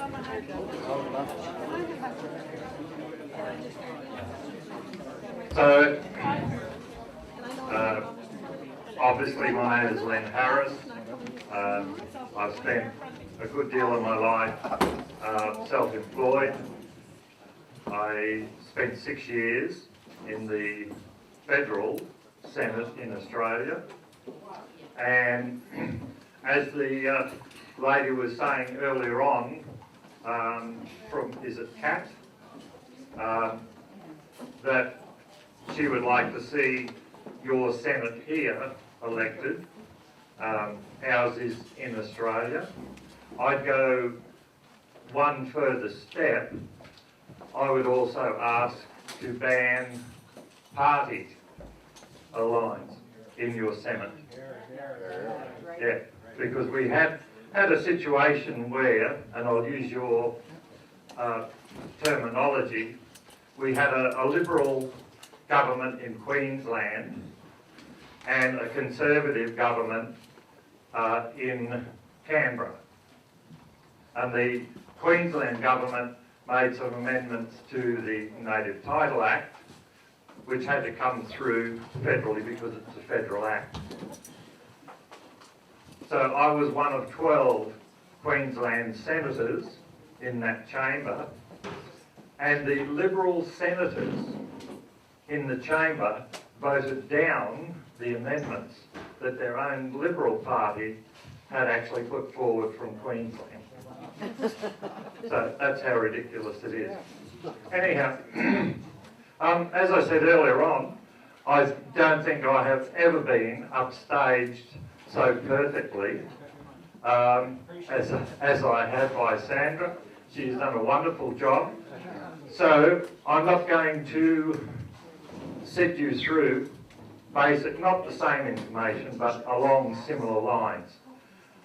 So, obviously my name is Len Harris. I've spent a good deal of my life self-employed. I spent 6 years in the Federal Senate in Australia, and as the lady was saying earlier on, is it Kat, that she would like to see your Senate here elected. Ours is in Australia. I'd go one further step. I would also ask to ban party alliance in your Senate. Yeah, because we had a situation where, and I'll use your terminology, we had a Liberal government in Queensland and a Conservative government in Canberra. And the Queensland government made some amendments to the Native Title Act, which had to come through federally because it's a federal act. So I was one of 12 Queensland senators in that chamber, and the Liberal senators in the chamber voted down the amendments that their own Liberal party had actually put forward from Queensland. So that's how ridiculous it is. Anyhow, as I said earlier on, I don't think I have ever been upstaged so perfectly as I have by Sandra. She's done a wonderful job. So I'm not going to sit you through not the same information, but along similar lines.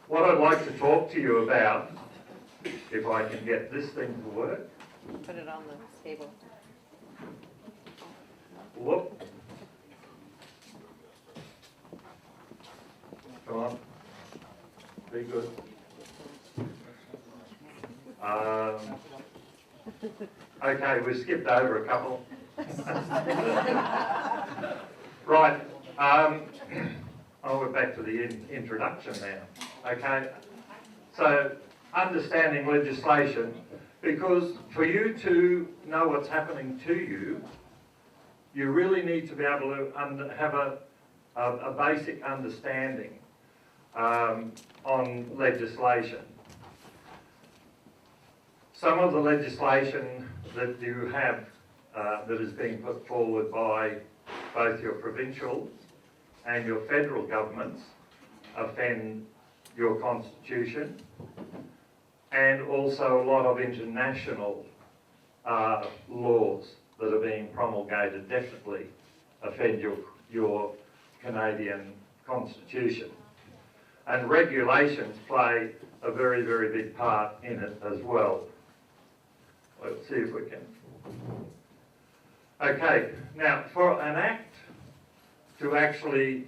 What I'd like to talk to you about, if I can get this thing to work. Put it on the table. Whoop. Come on. Be good. Okay, we skipped over a couple. Right. We're back to the introduction now. Okay. So, understanding legislation, because for you to know what's happening to you, you really need to be able to have a basic understanding on legislation. Some of the legislation that you have that is being put forward by both your provincial and your federal governments offend your constitution, and also a lot of international laws that are being promulgated definitely offend your Canadian constitution. And regulations play a very, very big part in it as well. Let's see if we can. Okay, now for an act to actually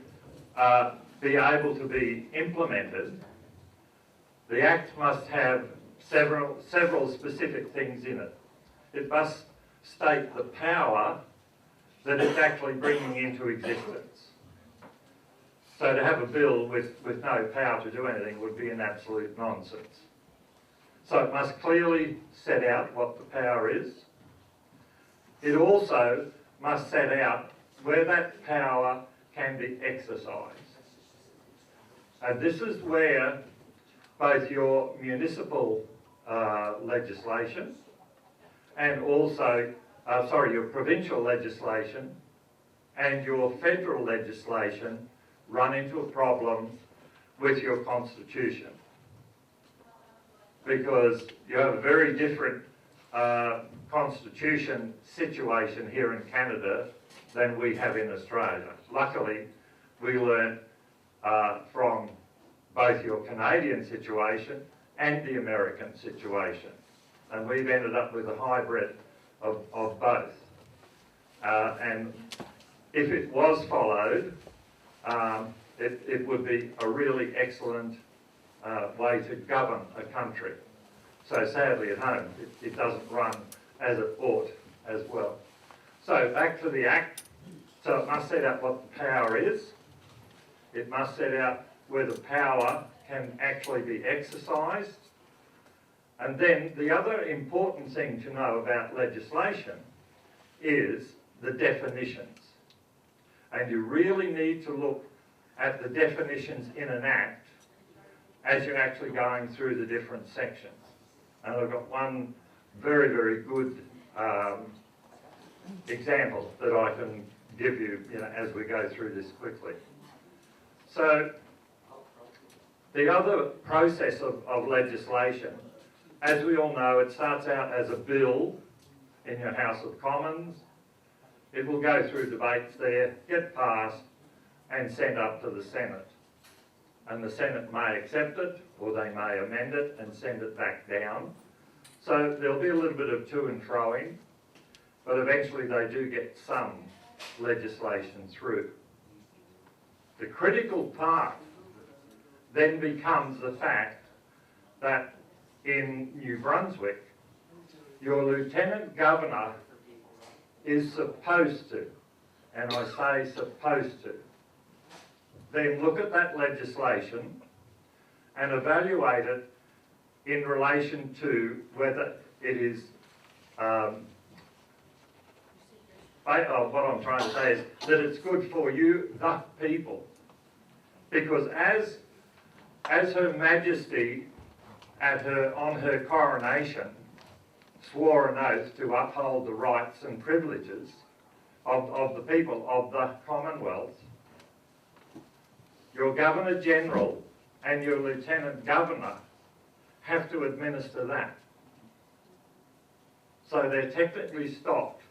be able to be implemented, the act must have several specific things in it. It must state the power that it's actually bringing into existence. So to have a bill with no power to do anything would be an absolute nonsense. So it must clearly set out what the power is. It also must set out where that power can be exercised. And this is where both your municipal legislation and also, your provincial legislation and your federal legislation run into a problem with your constitution, because you have a very different constitution situation here in Canada than we have in Australia. Luckily, we learned from both your Canadian situation and the American situation, and we've ended up with a hybrid of both. And if it was followed, it would be a really excellent way to govern a country. So sadly at home, it doesn't run as it ought as well. So back to the Act. So it must set out what the power is. It must set out where the power can actually be exercised. And then the other important thing to know about legislation is the definitions. And you really need to look at the definitions in an Act as you're actually going through the different sections. And I've got one very, very good example that I can give you, as we go through this quickly. So the other process of legislation, as we all know, it starts out as a bill in your House of Commons. It will go through debates there, get passed, and sent up to the Senate. And the Senate may accept it, or they may amend it and send it back down. So there'll be a little bit of to and froing, but eventually they do get some legislation through. The critical part then becomes the fact that in New Brunswick, your Lieutenant Governor is supposed to, and I say supposed to, then look at that legislation and evaluate it in relation to whether it is, what I'm trying to say is that it's good for you, the people. Because as Her Majesty on her coronation swore an oath to uphold the rights and privileges of the people of the Commonwealth, your Governor-General and your Lieutenant Governor have to administer that. So they're technically stopped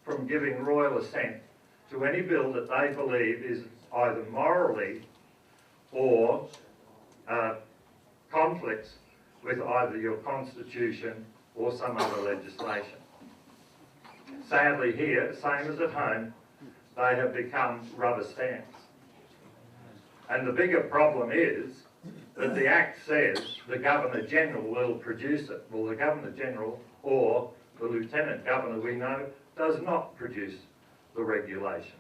from giving royal assent to any bill that they believe is either morally or conflicts with either your constitution or some other legislation. Sadly here, same as at home, they have become rubber stamps. And the bigger problem is that the Act says the Governor-General will produce it. Well, the Governor-General or the Lieutenant Governor, we know, does not produce the regulations.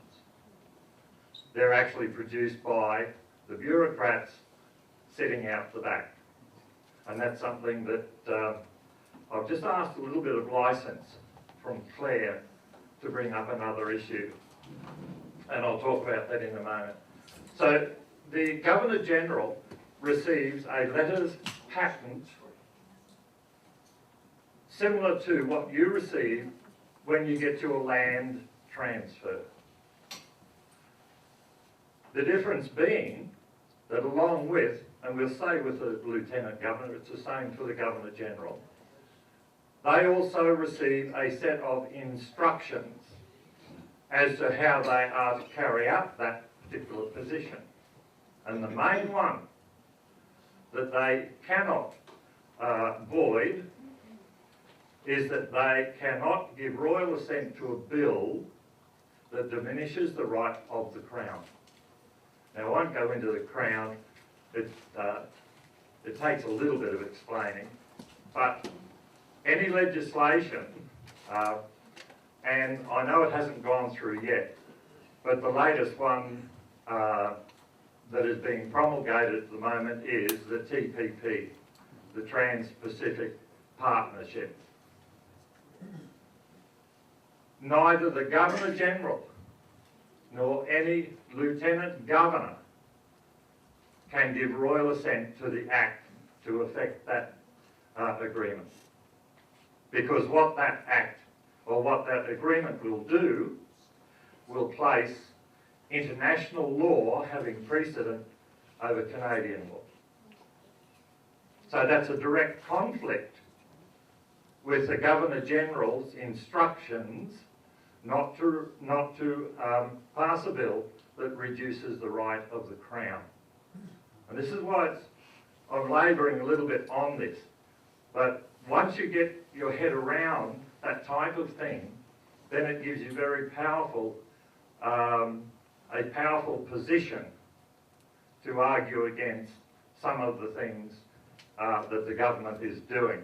They're actually produced by the bureaucrats sitting out the back. And that's something that I've just asked a little bit of licence from Claire to bring up another issue. And I'll talk about that in a moment. So the Governor-General receives a letters patent similar to what you receive when you get your land transfer. The difference being that along with, and we'll say with the Lieutenant Governor, it's the same for the Governor-General, they also receive a set of instructions as to how they are to carry out that particular position. And the main one that they cannot void is that they cannot give royal assent to a bill that diminishes the right of the Crown. Now, I won't go into the Crown. It takes a little bit of explaining, but any legislation, and I know it hasn't gone through yet, but the latest one that is being promulgated at the moment is the TPP, the Trans-Pacific Partnership. Neither the Governor-General nor any Lieutenant Governor can give royal assent to the Act to effect that agreement. Because what that Act or what that agreement will do will place international law having precedent over Canadian law. So that's a direct conflict with the Governor-General's instructions not to pass a bill that reduces the right of the Crown. And this is why I'm labouring a little bit on this. But once you get your head around that type of thing, then it gives you very powerful, a powerful position to argue against some of the things that the government is doing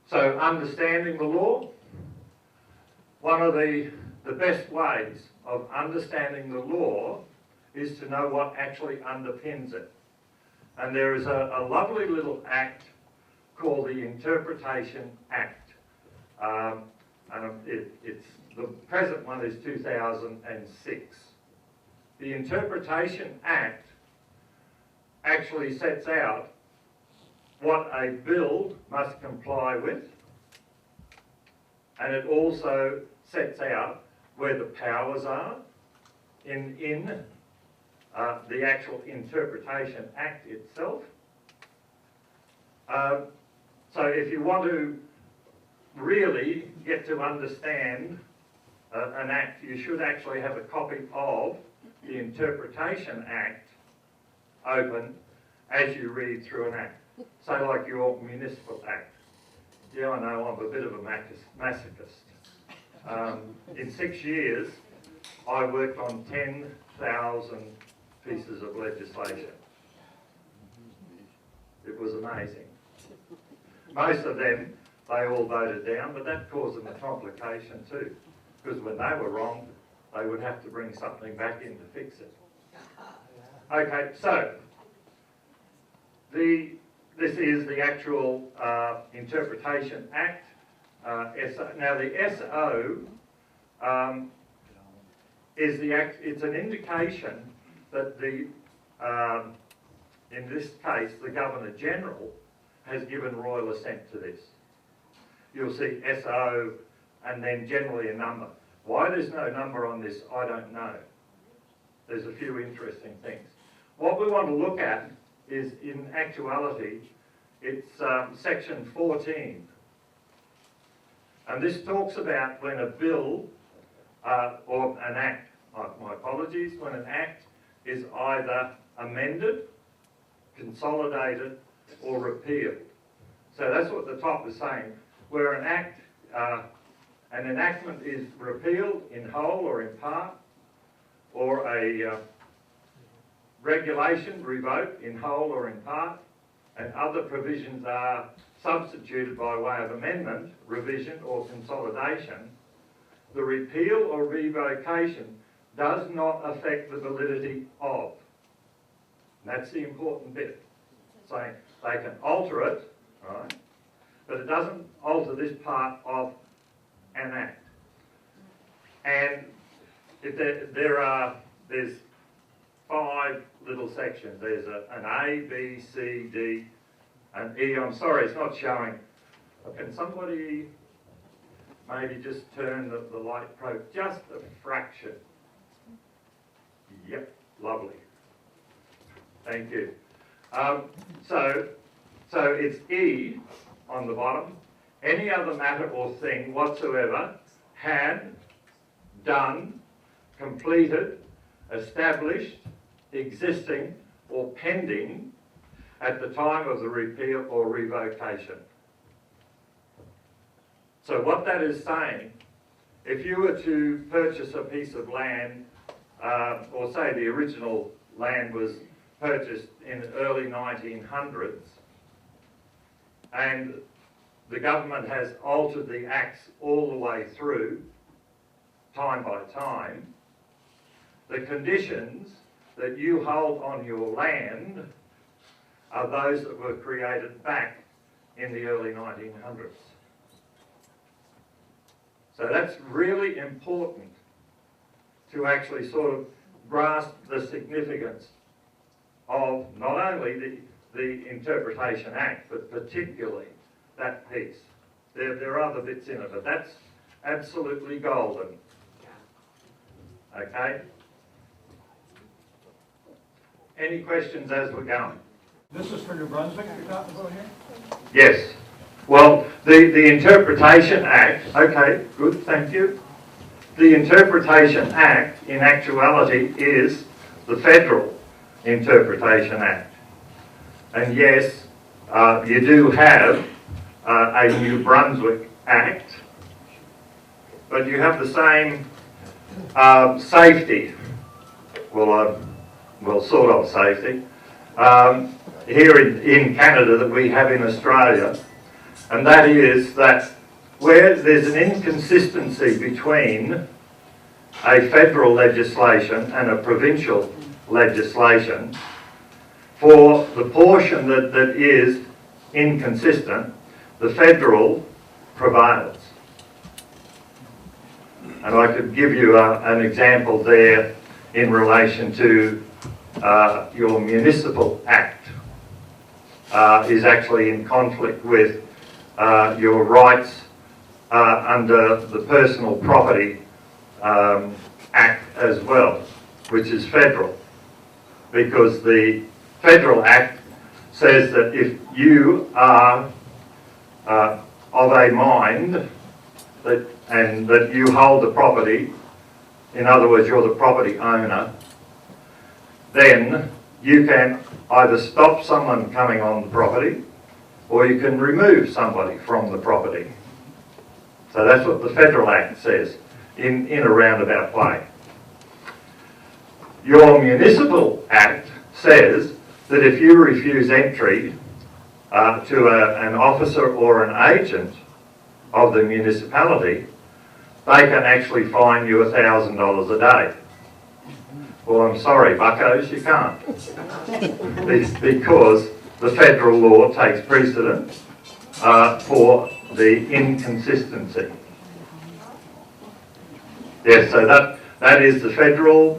So understanding the law, one of the best ways of understanding the law is to know what actually underpins it. And there is a lovely little act called the Interpretation Act. It's the present one is 2006. The Interpretation Act actually sets out what a bill must comply with, and it also sets out where the powers are in the actual Interpretation Act itself. So if you want to really get to understand an act, you should actually have a copy of the Interpretation Act open as you read through an act. Say like your Municipal Act. Yeah, I know, I'm a bit of a masochist. In 6 years, I worked on 10,000 pieces of legislation. It was amazing. Most of them, they all voted down, but that caused them a complication too, because when they were wrong, they would have to bring something back in to fix it. Okay, so this is the actual Interpretation Act. Now the SO is the act. It's an indication that in this case, the Governor General has given royal assent to this. You'll see SO and then generally a number. Why there's no number on this, I don't know. There's a few interesting things. What we want to look at is, in actuality, it's section 14. And this talks about when a bill or an act, my apologies, when an act is either amended, consolidated, or repealed. So that's what the top is saying. Where an enactment is repealed in whole or in part, or a regulation revoked in whole or in part, and other provisions are substituted by way of amendment, revision, or consolidation, the repeal or revocation does not affect the validity of. And that's the important bit. Saying they can alter it, right, but it doesn't alter this part of an act. And if there's 5 little sections. There's an A, B, C, D, and E. I'm sorry, it's not showing. Can somebody maybe just turn the light probe just a fraction? Yep, lovely. Thank you. So it's E on the bottom. Any other matter or thing whatsoever had, done, completed, established, existing, or pending at the time of the repeal or revocation. So what that is saying, if you were to purchase a piece of land, or say the original land was purchased in the early 1900s, and the government has altered the acts all the way through, time by time, the conditions that you hold on your land are those that were created back in the early 1900s. So that's really important to actually sort of grasp the significance of not only the Interpretation Act, but particularly that piece. There are other bits in it, but that's absolutely golden. Okay? Any questions as we're going? This is for New Brunswick you're talking about here? Yes. Well, the Interpretation Act, okay, good, thank you. The Interpretation Act, in actuality, is the Federal Interpretation Act. And yes, you do have a New Brunswick Act, but you have the same safety, well, sort of safety, here in Canada that we have in Australia. and that is that where there's an inconsistency between a federal legislation and a provincial legislation, for the portion that is inconsistent, the federal prevails. And I could give you an example there in relation to your municipal act is actually in conflict with your rights under the Personal Property Act as well, which is federal. Because the Federal Act says that if you are of a mind that you hold the property, in other words, you're the property owner, then you can either stop someone coming on the property or you can remove somebody from the property. So that's what the Federal Act says in a roundabout way. Your Municipal Act says that if you refuse entry to an officer or an agent of the municipality, they can actually fine you $1,000 a day. Well, I'm sorry, buccos, you can't. It's because the federal law takes precedent for the inconsistency. Yes, so that is the Federal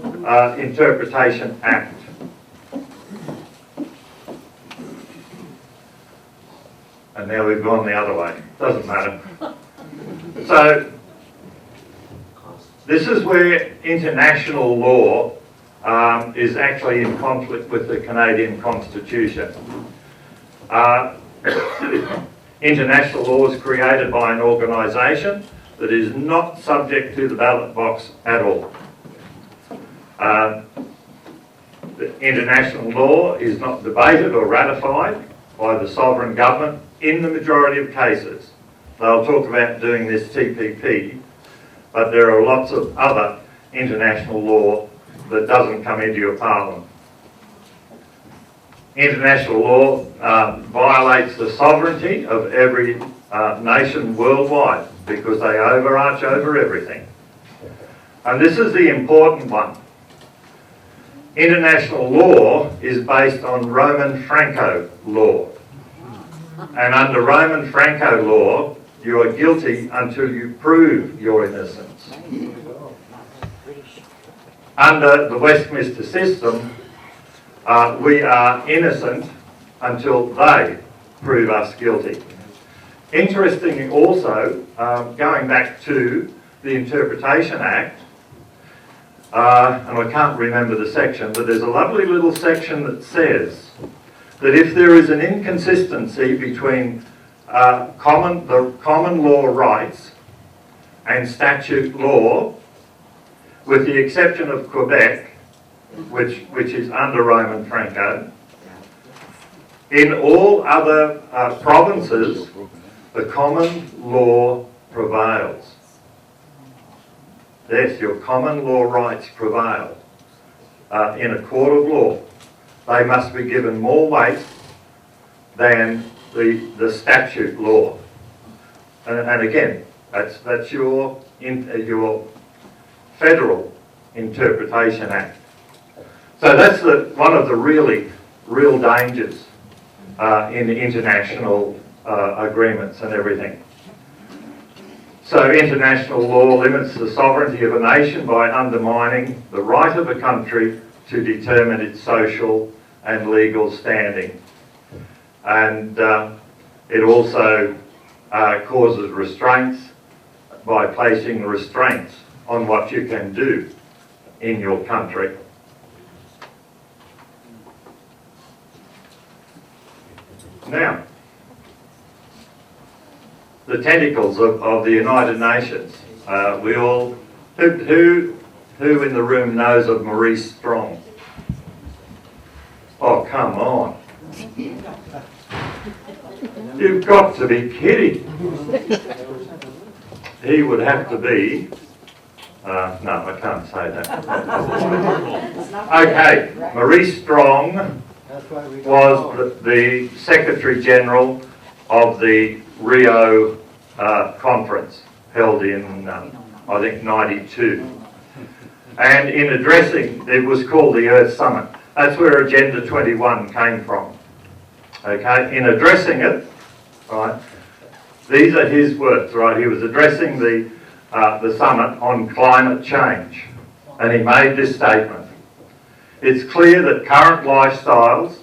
Interpretation Act. And now we've gone the other way. Doesn't matter. So this is where international law is actually in conflict with the Canadian Constitution. International law is created by an organisation that is not subject to the ballot box at all. The international law is not debated or ratified by the sovereign government in the majority of cases. They'll talk about doing this TPP, but there are lots of other international law that doesn't come into your parliament. International law violates the sovereignty of every nation worldwide because they overarch over everything. And this is the important one. International law is based on Roman Franco law. And under Roman Franco law, you are guilty until you prove your innocence. Under the Westminster system, we are innocent until they prove us guilty. Interestingly also, going back to the Interpretation Act, and I can't remember the section, but there's a lovely little section that says that if there is an inconsistency between the common law rights and statute law, with the exception of Quebec, which is under Roman Franco, in all other provinces, the common law prevails. Yes, your common law rights prevail in a court of law. They must be given more weight than the statute law. And again, that's your Federal Interpretation Act. So that's one of the real dangers in international agreements and everything. So international law limits the sovereignty of a nation by undermining the right of a country to determine its social and legal standing. And it also causes restraints by placing restraints on what you can do in your country. Now, the tentacles of the United Nations. We all, who in the room knows of Maurice Strong? Oh, come on. You've got to be kidding. He would have to be, no, I can't say that. Okay, Maurice Strong was the Secretary General of the Rio conference held in, I think, 92. And in addressing, it was called the Earth Summit. That's where Agenda 21 came from. Okay, in addressing it, right, these are his words, right? He was addressing the summit on climate change, and he made this statement. It's clear that current lifestyles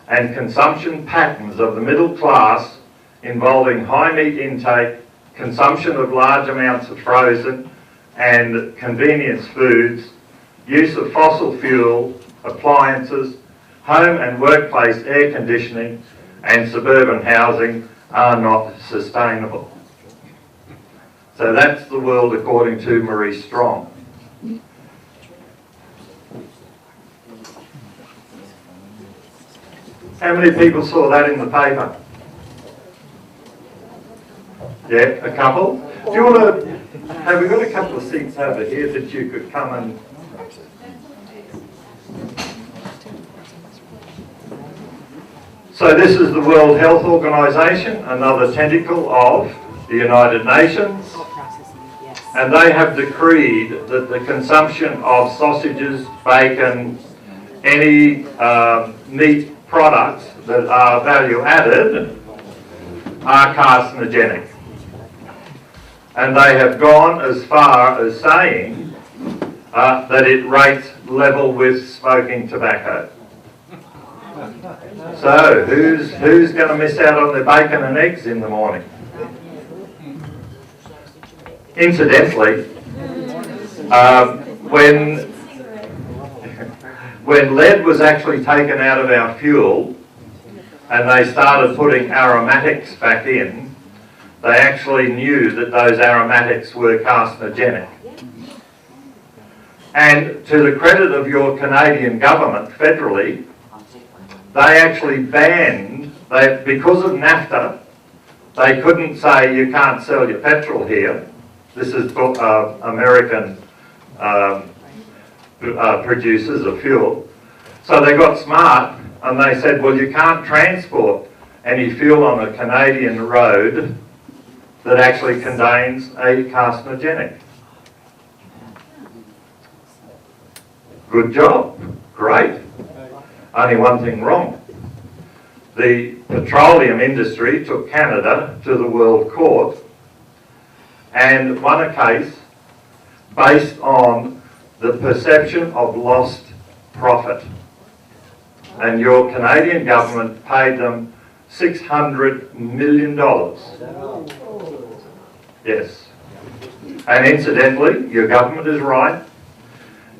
and consumption patterns of the middle class involving high meat intake, consumption of large amounts of frozen and convenience foods, use of fossil fuel, appliances, home and workplace air conditioning and suburban housing are not sustainable. So that's the world according to Maurice Strong. How many people saw that in the paper? Yeah, a couple. Do you want to, have we got a couple of seats over here that you could come and... So this is the World Health Organization, another tentacle of the United Nations, and they have decreed that the consumption of sausages, bacon, any meat products that are value added are carcinogenic. And they have gone as far as saying that it rates level with smoking tobacco. So who's going to miss out on their bacon and eggs in the morning? Incidentally, when lead was actually taken out of our fuel and they started putting aromatics back in, they actually knew that those aromatics were carcinogenic. And to the credit of your Canadian government federally, they actually banned, because of NAFTA, they couldn't say you can't sell your petrol here. This is American producers of fuel. So they got smart and they said, well, you can't transport any fuel on a Canadian road that actually contains a carcinogenic. Good job. Great. Only one thing wrong. The petroleum industry took Canada to the World Court and won a case based on the perception of lost profit. And your Canadian government paid them $600 million. Yes. And incidentally, your government is right.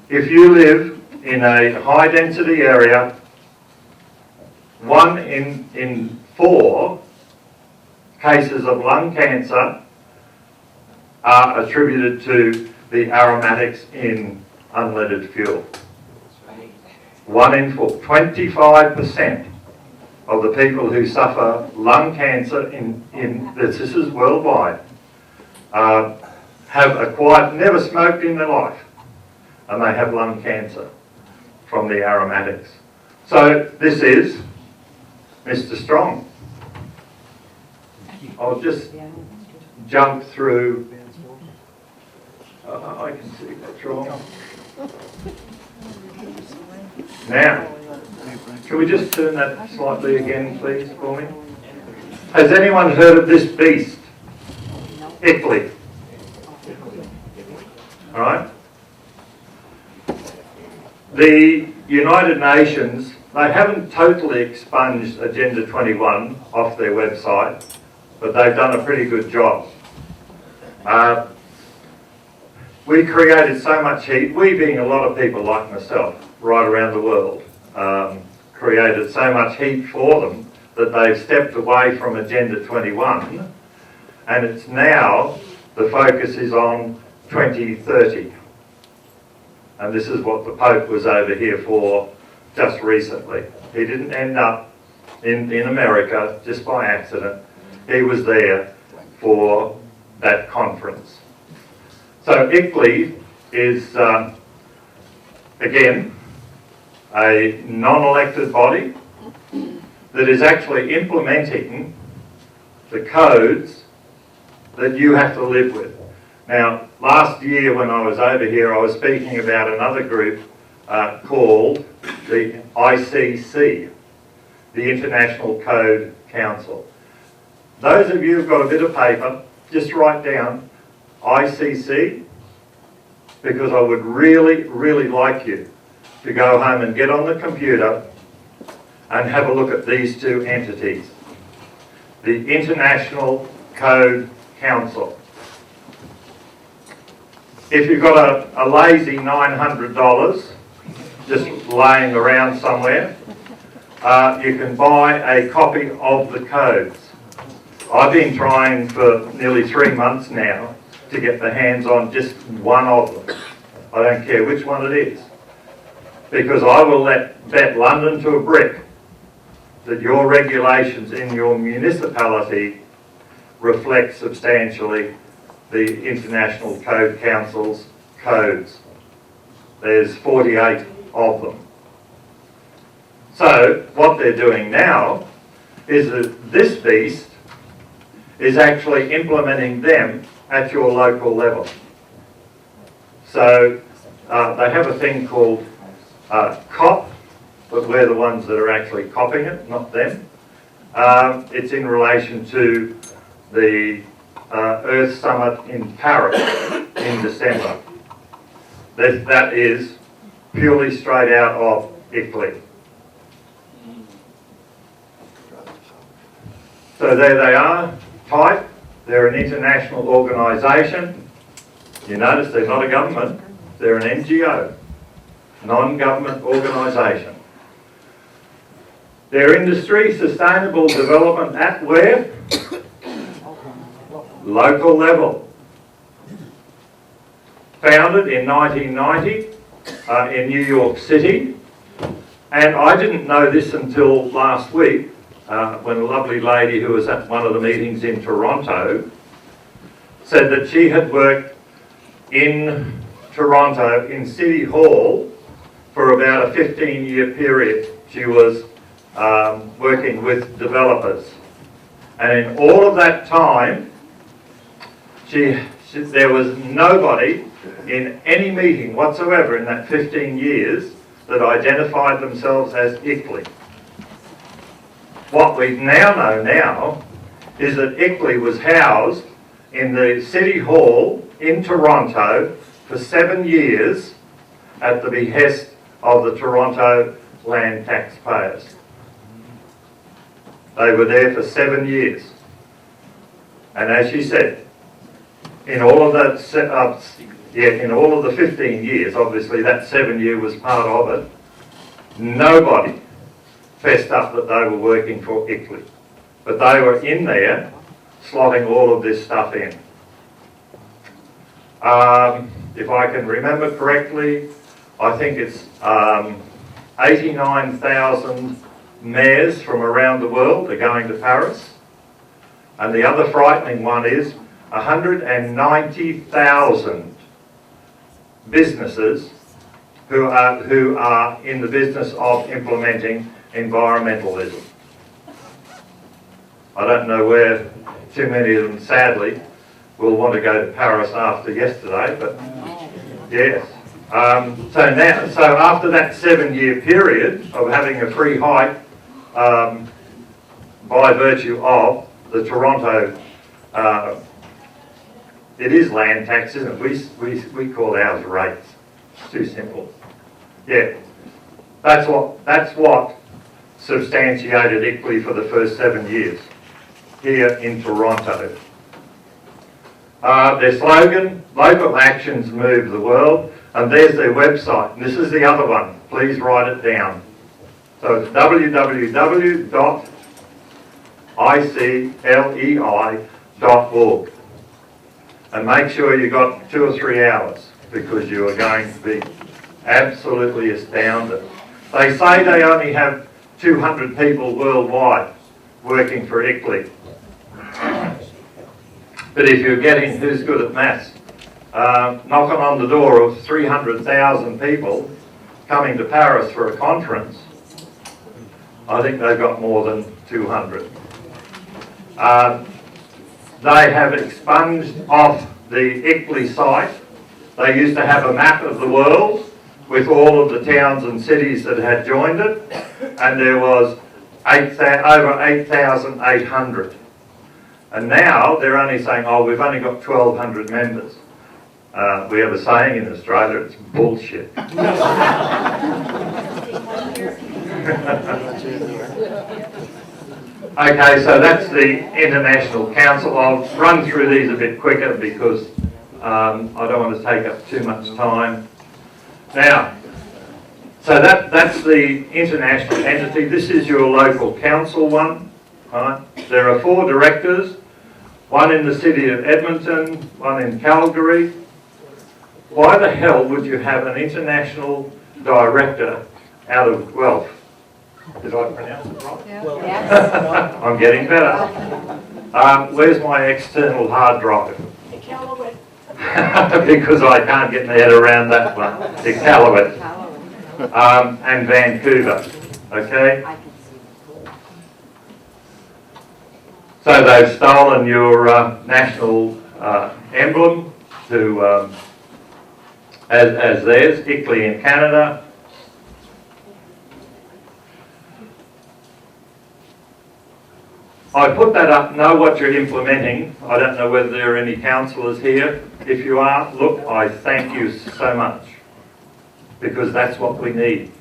If you live in a high density area, 1 in 4 cases of lung cancer are attributed to the aromatics in unleaded fuel. 1 in 4. 25% of the people who suffer lung cancer this is worldwide, have acquired, never smoked in their life, and they have lung cancer from the aromatics. So this is Mr. Strong. I'll just jump through. I can see that's wrong. Now, can we just turn that slightly again, please, for me? Has anyone heard of this beast? ICLEI. All right? The United Nations, they haven't totally expunged Agenda 21 off their website, but they've done a pretty good job. We created so much heat, we being a lot of people like myself, right around the world, created so much heat for them that they've stepped away from Agenda 21, and it's now, the focus is on 2030. And this is what the Pope was over here for just recently. He didn't end up in America just by accident. He was there for that conference. So ICLEI is, again, a non-elected body that is actually implementing the codes that you have to live with. Now, last year when I was over here, I was speaking about another group called the ICC, the International Code Council. Those of you who've got a bit of paper, just write down ICC, because I would really, really like you to go home and get on the computer and have a look at these two entities. The International Code Council. If you've got a lazy $900 just laying around somewhere, you can buy a copy of the codes. I've been trying for nearly 3 months now to get the hands on just one of them. I don't care which one it is, because I will bet London to a brick that your regulations in your municipality reflect substantially the International Code Council's codes. There's 48 of them. So what they're doing now is that this beast is actually implementing them at your local level. So they have a thing called COP, but we're the ones that are actually copying it, not them. It's in relation to the Earth Summit in Paris in December. That is purely straight out of ICLEI. So there they are, type. They're an international organisation. You notice they're not a government, they're an NGO, non-government organisation. Their industry, sustainable development at where? Local level. Founded in 1990 in New York City. And I didn't know this until last week when a lovely lady who was at one of the meetings in Toronto said that she had worked in Toronto in City Hall for about a 15-year period. She was working with developers. And in all of that time, there was nobody in any meeting whatsoever in that 15 years that identified themselves as ICLEI. What we now know is that ICLEI was housed in the City Hall in Toronto for 7 years at the behest of the Toronto land taxpayers. They were there for 7 years. And as she said, in all of that, in all of the 15 years, obviously that 7 year was part of it, nobody fessed up that they were working for ICLEI. But they were in there slotting all of this stuff in. If I can remember correctly, I think it's 89,000 mayors from around the world are going to Paris. And the other frightening one is 190,000 businesses who are in the business of implementing environmentalism. I don't know where too many of them, sadly, will want to go to Paris after yesterday, but yes. So after that 7 year period of having a free hike by virtue of the Toronto, it is land tax, isn't it? We call ours rates. It's too simple. Yeah, that's what substantiated ICLEI for the first 7 years here in Toronto. Their slogan, local actions move the world, and there's their website. And this is the other one, please write it down. So it's www.iclei.org. And make sure you got 2 or 3 hours, because you are going to be absolutely astounded. They say they only have 200 people worldwide working for ICLEI. But if you're getting, who's good at maths, knocking on the door of 300,000 people coming to Paris for a conference, I think they've got more than 200. They have expunged off the ICLEI site. They used to have a map of the world with all of the towns and cities that had joined it, and there was over 8,800. And now they're only saying, oh, we've only got 1,200 members. We have a saying in Australia, it's bullshit. Okay, so that's the International Council. I'll run through these a bit quicker because I don't want to take up too much time. Now, so that's the international entity. This is your local council one. Right? There are 4 directors, one in the city of Edmonton, one in Calgary. Why the hell would you have an international director out of Guelph? Did I pronounce it right? Yes. I'm getting better. Where's my external hard drive? Because I can't get my head around that one. Iqaluit. And Vancouver. Okay? So they've stolen your national emblem to as theirs, ICLEI in Canada. I put that up, know what you're implementing. I don't know whether there are any councillors here. If you are, look, I thank you so much, because that's what we need.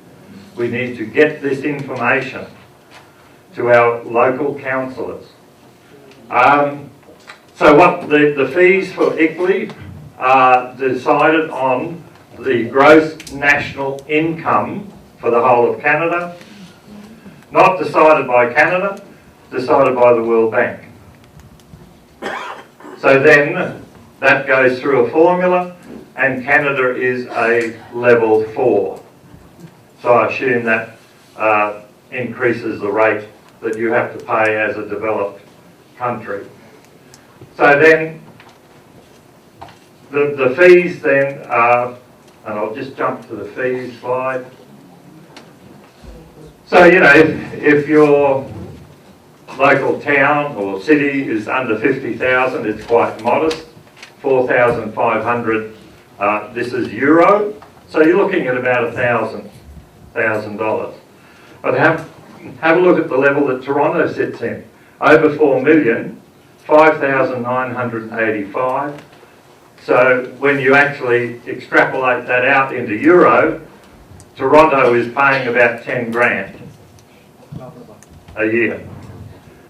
We need to get this information to our local councillors. So what the fees for ICLEI are decided on the gross national income for the whole of Canada, not decided by Canada, decided by the World Bank. So then that goes through a formula, and Canada is a level 4. So I assume that increases the rate that you have to pay as a developed country. So then the fees then are, and I'll just jump to the fees slide. So, you know, if your local town or city is under 50,000, it's quite modest. 4,500, this is euro. So you're looking at about $1,000. But have a look at the level that Toronto sits in. Over 4 million, 5,985. So when you actually extrapolate that out into euro, Toronto is paying about 10 grand a year.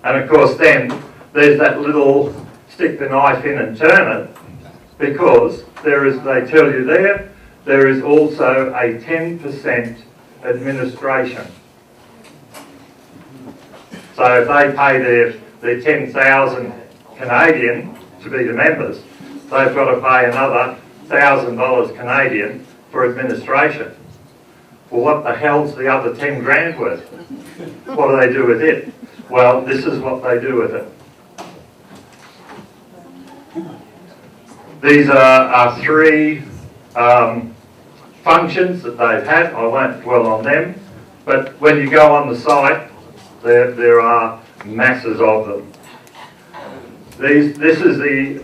And of course then there's that little stick the knife in and turn it, because there is, they tell you there is also a 10% administration. So if they pay their 10,000 Canadian to be the members, they've got to pay another $1,000 Canadian for administration. Well, what the hell's the other 10 grand worth? What do they do with it? Well, this is what they do with it. These are 3 functions that they've had. I won't dwell on them, but when you go on the site, there are masses of them. This is the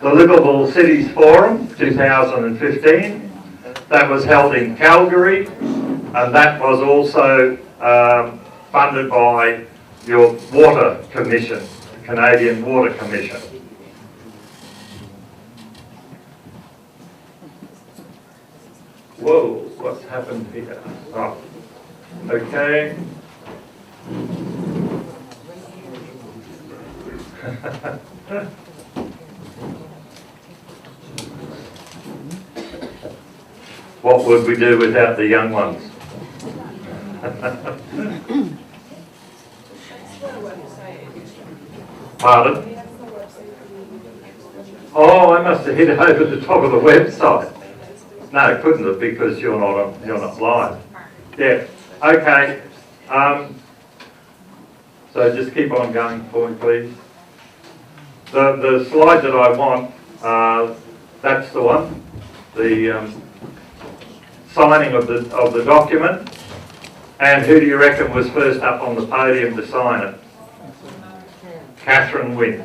Livable Cities Forum 2015. That was held in Calgary, and that was also funded by your Water Commission, the Canadian Water Commission. Whoa, what's happened here? Oh, okay. What would we do without the young ones? Pardon? Oh, I must have hit over the top of the website. No, it couldn't have, because you're not live. Yeah. Okay. So just keep on going for me, please. The slide that I want, that's the one. The signing of the document. And who do you reckon was first up on the podium to sign it? Catherine Wynne.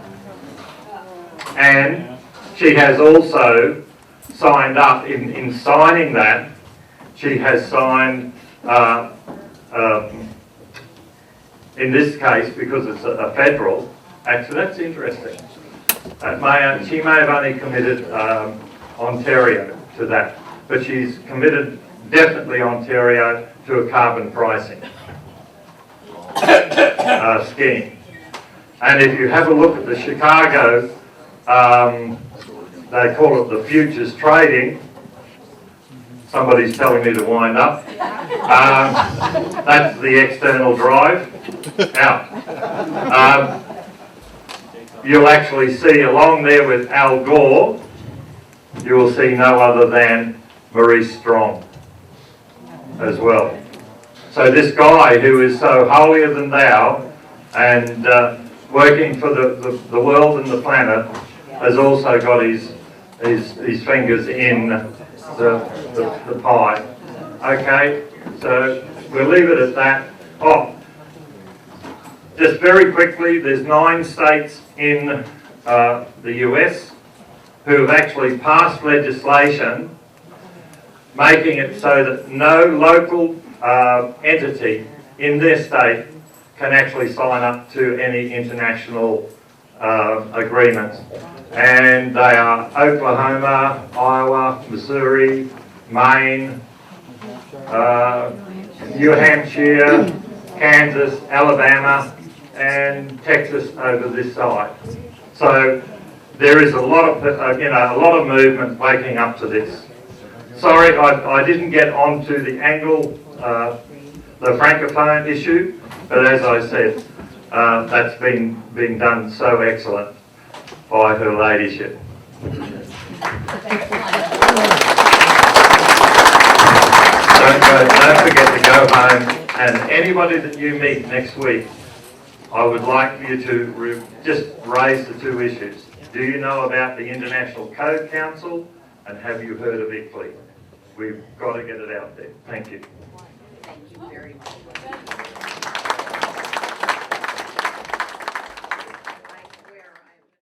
And she has also signed up, in signing that, she has signed, in this case, because it's a federal, actually that's interesting. She may have only committed Ontario to that, but she's committed definitely Ontario to a carbon pricing scheme. And if you have a look at the Chicago, they call it the futures trading. Somebody's telling me to wind up. That's the external drive. Now, you'll actually see along there with Al Gore, you will see no other than Maurice Strong as well. So this guy who is so holier than thou and working for the world and the planet has also got his fingers in the pie. Okay, so we'll leave it at that. Oh, just very quickly, there's 9 states in the US who have actually passed legislation making it so that no local entity in their state can actually sign up to any international agreements. And they are Oklahoma, Iowa, Missouri, Maine, New Hampshire, Kansas, Alabama, and Texas over this side. So there is a lot of a lot of movement waking up to this. Sorry, I didn't get onto the angle, the francophone issue, but as I said, that's been done so excellent by her ladyship. Don't forget to go home, and anybody that you meet next week, I would like you to just raise the 2 issues. Do you know about the International Code Council, and have you heard of ICLEI? We've got to get it out there. Thank you. Thank you very much.